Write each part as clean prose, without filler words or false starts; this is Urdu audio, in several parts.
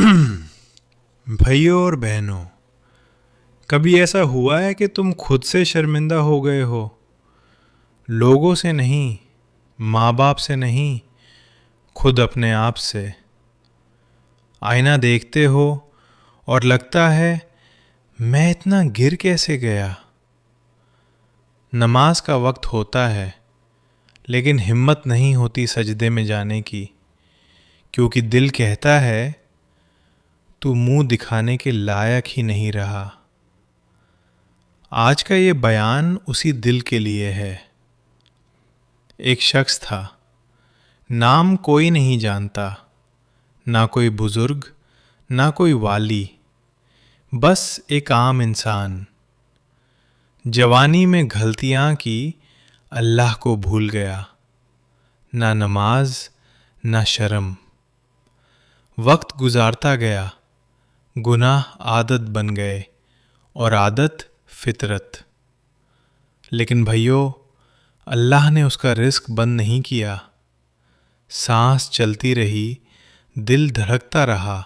بھائیوں اور بہنوں، کبھی ایسا ہوا ہے کہ تم خود سے شرمندہ ہو گئے ہو؟ لوگوں سے نہیں، ماں باپ سے نہیں، خود اپنے آپ سے۔ آئینہ دیکھتے ہو اور لگتا ہے میں اتنا گر کیسے گیا؟ نماز کا وقت ہوتا ہے لیکن ہمت نہیں ہوتی سجدے میں جانے کی، کیونکہ دل کہتا ہے تو منہ دکھانے کے لائق ہی نہیں رہا۔ آج کا یہ بیان اسی دل کے لیے ہے۔ ایک شخص تھا، نام کوئی نہیں جانتا، نہ کوئی بزرگ، نہ کوئی والی، بس ایک عام انسان۔ جوانی میں غلطیاں کی، اللہ کو بھول گیا، نہ نماز نہ شرم۔ وقت گزارتا گیا، گناہ عادت بن گئے اور عادت فطرت۔ لیکن بھائیو، اللہ نے اس کا رزق بند نہیں کیا۔ سانس چلتی رہی، دل دھڑکتا رہا،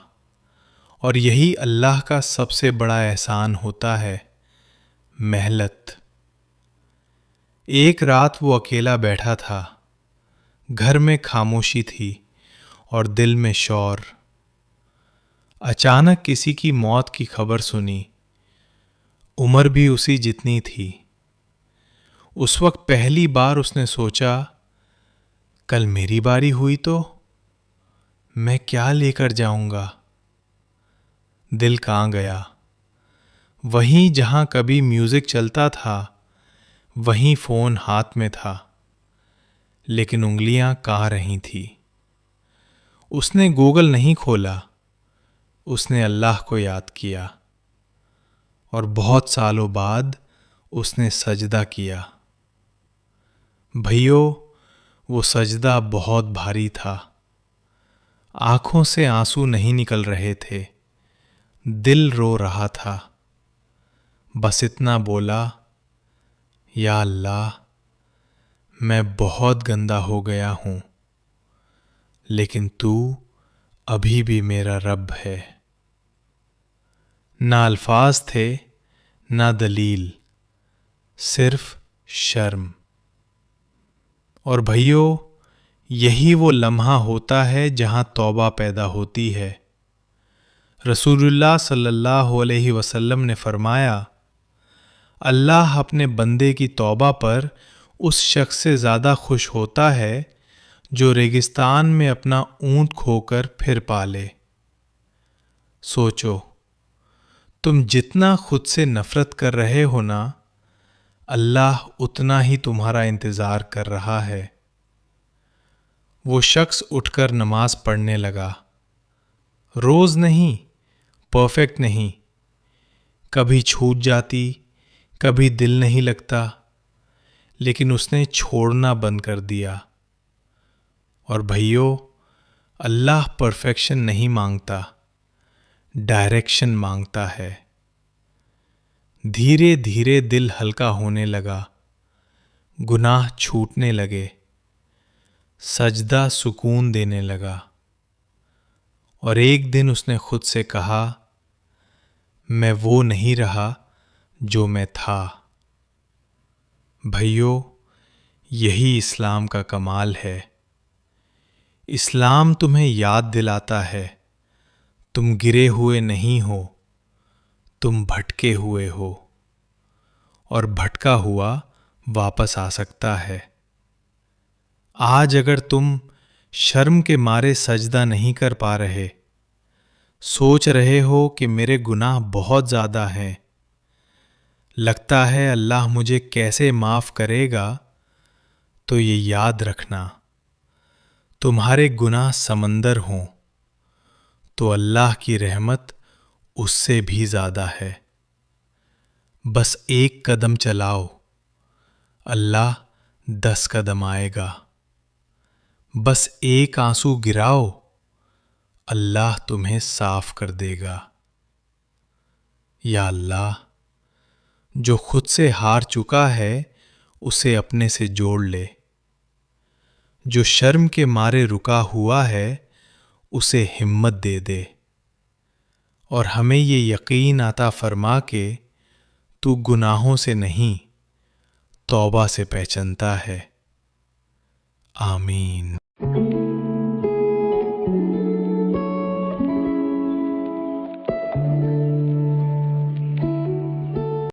اور یہی اللہ کا سب سے بڑا احسان ہوتا ہے، محنت۔ ایک رات وہ اکیلا بیٹھا تھا، گھر میں خاموشی تھی اور دل میں شور۔ اچانک کسی کی موت کی خبر سنی، عمر بھی اسی جتنی تھی۔ اس وقت پہلی بار اس نے سوچا، کل میری باری ہوئی تو میں کیا لے کر جاؤں گا؟ دل کاں گیا۔ وہیں جہاں کبھی میوزک چلتا تھا، وہیں فون ہاتھ میں تھا، لیکن انگلیاں کاں رہی تھی۔ اس نے گوگل نہیں کھولا، اس نے اللہ کو یاد کیا، اور بہت سالوں بعد اس نے سجدہ کیا۔ بھائیو، وہ سجدہ بہت بھاری تھا۔ آنکھوں سے آنسو نہیں نکل رہے تھے، دل رو رہا تھا۔ بس اتنا بولا، یا اللہ، میں بہت گندا ہو گیا ہوں، لیکن تو ابھی بھی میرا رب ہے۔ نہ الفاظ تھے، نہ دلیل، صرف شرم۔ اور بھائیو، یہی وہ لمحہ ہوتا ہے جہاں توبہ پیدا ہوتی ہے۔ رسول اللہ صلی اللہ علیہ وسلم نے فرمایا، اللہ اپنے بندے کی توبہ پر اس شخص سے زیادہ خوش ہوتا ہے جو ریگستان میں اپنا اونٹ کھو کر پھر پالے۔ سوچو، تم جتنا خود سے نفرت کر رہے ہو نا، اللہ اتنا ہی تمہارا انتظار کر رہا ہے۔ وہ شخص اٹھ کر نماز پڑھنے لگا، روز نہیں، پرفیکٹ نہیں، کبھی چھوٹ جاتی، کبھی دل نہیں لگتا، لیکن اس نے چھوڑنا بند کر دیا۔ اور بھائیو، اللہ پرفیکشن نہیں مانگتا، ڈائریکشن مانگتا ہے۔ دھیرے دھیرے دل ہلکا ہونے لگا، گناہ چھوٹنے لگے، سجدہ سکون دینے لگا، اور ایک دن اس نے خود سے کہا، میں وہ نہیں رہا جو میں تھا۔ بھائیو، یہی اسلام کا کمال ہے۔ اسلام تمہیں یاد دلاتا ہے، تم گرے ہوئے نہیں ہو، تم بھٹکے ہوئے ہو، اور بھٹکا ہوا واپس آ سکتا ہے۔ آج اگر تم شرم کے مارے سجدہ نہیں کر پا رہے، سوچ رہے ہو کہ میرے گناہ بہت زیادہ ہیں، لگتا ہے اللہ مجھے کیسے معاف کرے گا، تو یہ یاد رکھنا، تمہارے گناہ سمندر ہوں تو اللہ کی رحمت اس سے بھی زیادہ ہے۔ بس ایک قدم چلاؤ، اللہ 10 قدم آئے گا۔ بس ایک آنسو گراؤ، اللہ تمہیں صاف کر دے گا۔ یا اللہ، جو خود سے ہار چکا ہے اسے اپنے سے جوڑ لے، جو شرم کے مارے رکا ہوا ہے اسے ہمت دے دے۔ اور ہمیں یہ یقین عطا فرما کہ تو گناہوں سے نہیں توبہ سے پہچانتا ہے۔ آمین۔